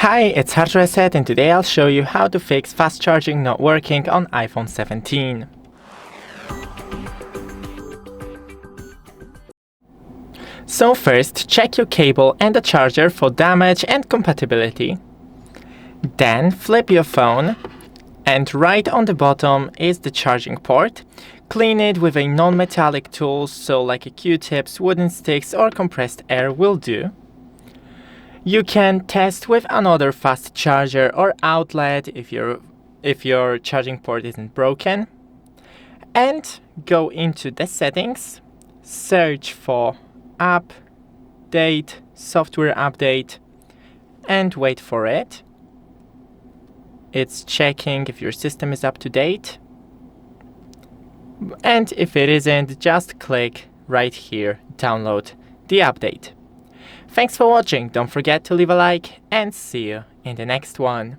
Hi, it's HardReset and today I'll show you how to fix fast charging not working on iPhone 17. So first, check your cable and the charger for damage and compatibility. Then flip your phone and right on the bottom is the charging port. Clean it with a non-metallic tool, so like a Q-tips, wooden sticks or compressed air will do. You can test with another fast charger or outlet if your charging port isn't broken. And go into the settings, search for update, software update, and wait for it. It's checking if your system is up to date. And if it isn't, just click right here, download the update. Thanks for watching, don't forget to leave a like and see you in the next one.